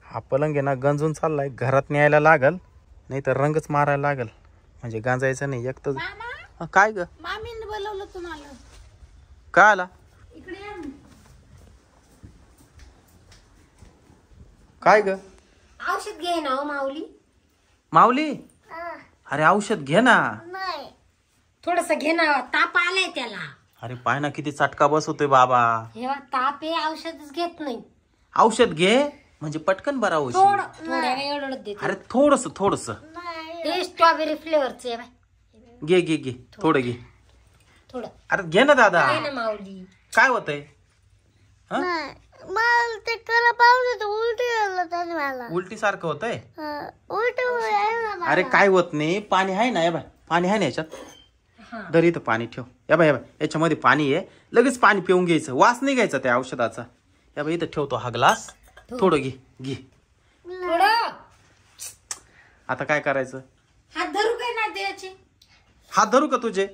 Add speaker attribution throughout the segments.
Speaker 1: हा पलंग आहे ना गंजून चाललाय, घरात न्यायला लागल नाही तर रंगच मारायला लागल, म्हणजे गांजायचं नाही एक तर. काय ग
Speaker 2: मामीने बोलवलं तुम्हाला.
Speaker 1: काय आला?
Speaker 2: इकडे या.
Speaker 1: काय ग?
Speaker 2: औषध घे ना माऊली.
Speaker 1: माऊली अरे औषध घे ना.
Speaker 2: थोडस घे ना, ताप आलाय त्याला.
Speaker 1: अरे पाय ना किती चटका बसवतोय बाबा.
Speaker 2: हे ताप आहे, औषधच घेत नाही.
Speaker 1: औषध घे म्हणजे पटकन बरा होईल.
Speaker 2: थोड्या वेळ देते.
Speaker 1: अरे थोडस थोडस
Speaker 2: हे स्ट्रॉबेरी फ्लेवरचे
Speaker 1: घे घे घे, थोडं घे.
Speaker 2: थोडं
Speaker 1: अरे घे ना दादा.
Speaker 2: घे ना माऊली.
Speaker 1: काय होतंय? उलटी सारखं होतंय. अरे काय होत नाही, पाणी आहे ना, या बाय पाणी आहे ना याच्यात. दर इथं पाणी ठेव. या बाय याच्यामध्ये पाणी आहे, लगेच पाणी पिऊन घ्यायचं, वास नाही घ्यायचा त्या औषधाचा. या बाय इथं ठेवतो हा ग्लास, थोडं घे घे.
Speaker 2: थोडं
Speaker 1: आता काय करायचं?
Speaker 2: हात धरू काय ना द्यायचे?
Speaker 1: हात धरू का तुझे?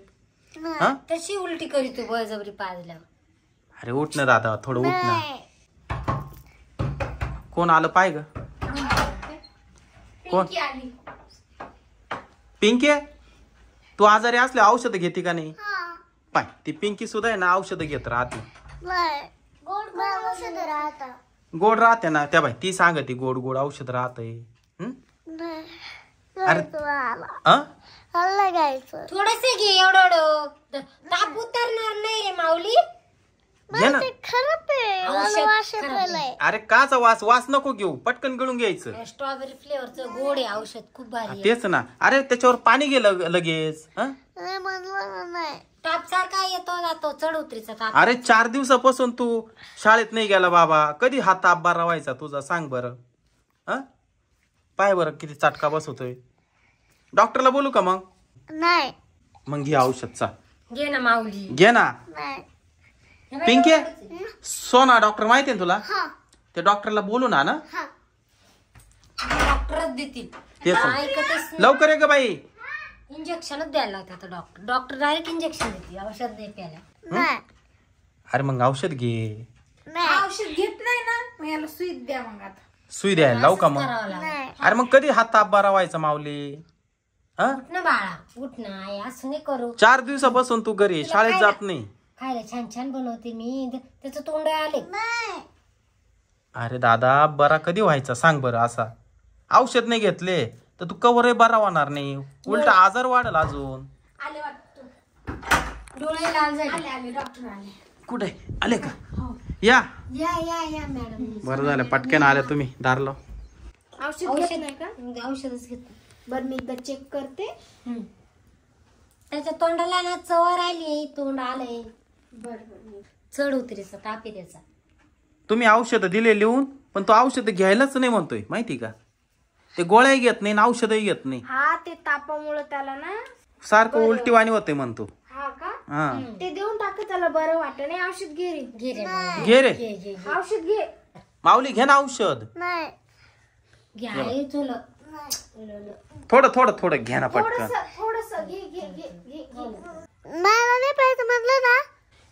Speaker 2: तशी उलटी करीतो बळजबरी पाजल्यावर.
Speaker 1: अरे उठ ना दादा, थोडं उठ ना. कोण आलं पाय ग? कोण? पिंकी आहे? तू आजारी असले औषध घेते का नाही? पाय ती पिंकी सुद्धा आहे ना औषध घेत राहते. गोड राहते ना त्या बाई, ती सांगते गोड गोड औषध राहतंय. अरे
Speaker 2: थोडस घे, एवढं ताप उतरणार नाही रे माऊली.
Speaker 1: घे ना.
Speaker 2: औषध
Speaker 1: अरे काचा वास? वास नको घेऊ, पटकन गळून घ्यायचं.
Speaker 2: स्ट्रॉबेरी फ्लेवरचं गोड आहे औषध, खूप भारी आहे.
Speaker 1: तेच ना. अरे त्याच्यावर पाणी गेलं लगेच.
Speaker 2: ताप सारखा येतो जातो, चढ उतरीचा ताप.
Speaker 1: अरे 4 दिवसापासून तू शाळेत नाही गेला बाबा, कधी हा ताप बरा व्हायचा तुझा सांग बरं? पाय बरं किती चटका बसवतोय. डॉक्टरला बोलू का मग?
Speaker 3: नाही.
Speaker 1: मग घे औषधचा.
Speaker 2: घे ना माऊली.
Speaker 1: घे ना. पिंकी सोना डॉक्टर माहिती आहे तुला? ते डॉक्टरला बोलू ना.
Speaker 2: डॉक्टरच देतील.
Speaker 1: तेच लवकर ये ग बाई.
Speaker 2: इंजेक्शनच द्यायला होता डॉक्टर. डॉक्टर डायरेक्ट इंजेक्शन देते, औषध नाही प्यायला.
Speaker 1: अरे मग औषध घे.
Speaker 2: औषध घेत नाही ना, मग याला सुई द्या. मग आता
Speaker 1: सुई द्यायला लावू का मग? अरे मग कधी हा ताप बरा व्हायचा माऊली?
Speaker 2: उठ ना बाळा, उठ ना. आई असं नाही करू.
Speaker 1: 4 दिवसापासून तू घरी शाळेत जात नाही.
Speaker 2: खायला छान छान बनवते मी, त्याचं तोंड आले.
Speaker 1: अरे दादा बरा कधी व्हायचा सांग बरं? असा औषध नाही घेतले तर तू कवरही बरा होणार नाही, उलटा आजार वाढल अजून.
Speaker 2: आले वाटतं, डोळे लाल झाले. आले डॉक्टर आले.
Speaker 1: कुठे आले का? या
Speaker 2: या या या मॅडम.
Speaker 1: बरं झालं पटकन आल्या तुम्ही. दारलो
Speaker 2: औषध घेत नाही का? औषधच घेत.
Speaker 3: बरं मी एकदा चेक करते.
Speaker 2: त्याच्या तोंडाला ना चव राहिली, तोंड आलंय. बरं चढ उतरीचा ताप आहे त्याचा.
Speaker 1: तुम्ही औषध दिले लिहून, पण तो औषध घ्यायलाच नाही म्हणतोय माहिती का? ते गोळ्याही घेत नाही ना औषधही घेत नाही.
Speaker 3: हा ते तापामुळे त्याला ना
Speaker 1: सारखं उलटीवाणी होते म्हणतो.
Speaker 3: हा का?
Speaker 1: हा
Speaker 3: ते देऊन टाक, त्याला बरं वाटत नाही. औषध घे रे.
Speaker 2: घे रे
Speaker 1: घे रे.
Speaker 3: औषध घे.
Speaker 1: माऊली घे ना औषध.
Speaker 3: नाही
Speaker 2: घ्याय तुला.
Speaker 1: थोडं थोडं थोडं घे ना पटकन.
Speaker 3: थोडस घे घे घे घे. मला नाही पाहिजे म्हटलं ना.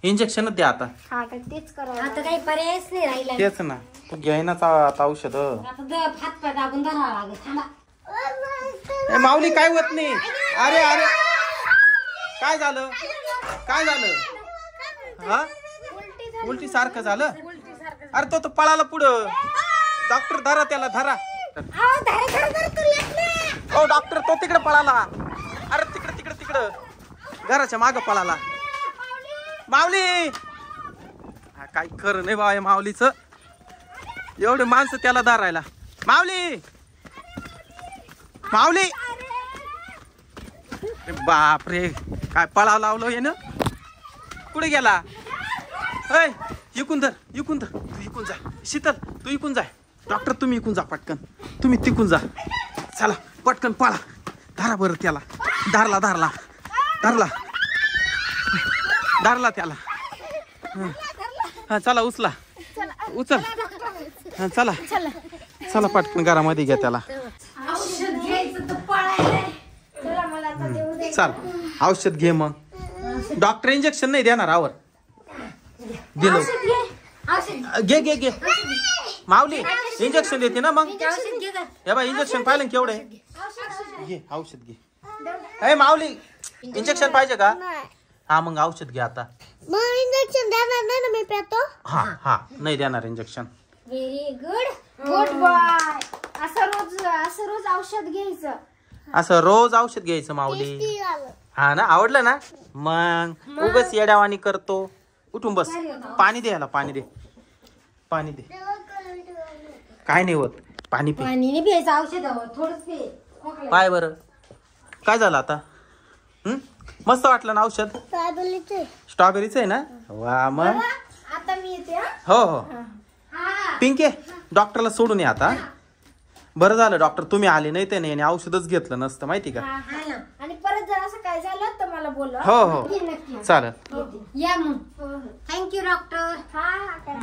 Speaker 1: इंजेक्शन द्या आता.
Speaker 3: हा तर तेच करावं.
Speaker 2: आता काही पर्यायच नाही राहिला.
Speaker 1: तेच ना, तू घ्यायनाच आता औषध.
Speaker 2: आता हात पाय दाबून धरावा लागेल. थांबा.
Speaker 1: माऊली काय होत नाही. अरे अरे काय झालं? काय झालं? हा उलटी सारखं झालं. अरे तो पळाला पुढं. डॉक्टर धरा त्याला, धरा. ओ डॉक्टर तो तिकडे पळाला. अरे तिकडे तिकडे तिकडं घराच्या मागं पळाला. माऊली काय खरं नाही बाबा माऊलीचं. एवढे माणसं त्याला धरायला. माऊली माऊली बापरे काय पळाव लावलं ये ना. कुठे गेला? इकून धर इकून धर. तू इकून जा. शीतल तू इकून जाय. डॉक्टर तुम्ही इकून जा पटकन. तुम्ही तिकून जा. चला पटकन पळा. धरा बरं त्याला. धरला धरला धरला धरला त्याला. हा चला उचला उचल. हा चला चला पटकन घरामध्ये घ्या त्याला. चल औषध घे. मग डॉक्टर इंजेक्शन नाही देणार आवर. दिलं घे घे घे. माऊली इंजेक्शन देते ना मग
Speaker 2: औषध घे गं.
Speaker 1: हे बा इंजेक्शन पाहिलं केवढे घे औषध घे ए माऊली इंजेक्शन पाहिजे का
Speaker 3: नाही.
Speaker 1: हा मग औषध घे आता
Speaker 3: मग इंजेक्शन देणार नाही ना मी पेतो.
Speaker 1: हा नाही देणार injection
Speaker 2: very good.
Speaker 4: Good boy. असं रोज औषध घ्यायचं.
Speaker 1: असं रोज औषध घ्यायचं माऊली
Speaker 3: टेस्टी झालं.
Speaker 1: हा ना आवडलं ना मग उगाच येड्यावानी करतो उठून बस पाणी दे याला पाणी दे काय नाही होत पाणी पी
Speaker 2: पाणी नाही प्यायचं औषधावर थोडंच पे. खोकला.
Speaker 1: पाय बरं काय झालं आता मस्त वाटलं ना औषध
Speaker 3: सायबलीचे.
Speaker 1: स्ट्रॉबेरीच आहे ना वा मग
Speaker 4: आता मी येते हा.
Speaker 1: हो हो
Speaker 2: हा.
Speaker 1: पिंके डॉक्टरला सोडून ये आता बरं झालं डॉक्टर तुम्ही आले नाही ते नाही औषधच घेतलं नसतं माहिती का
Speaker 2: हा ना.
Speaker 4: आणि परत जर असं काय झालं तर मला बोलवा.
Speaker 1: हो हो
Speaker 4: नक्की.
Speaker 1: चालेल
Speaker 2: या मग. Thank you doctor.
Speaker 4: हा काय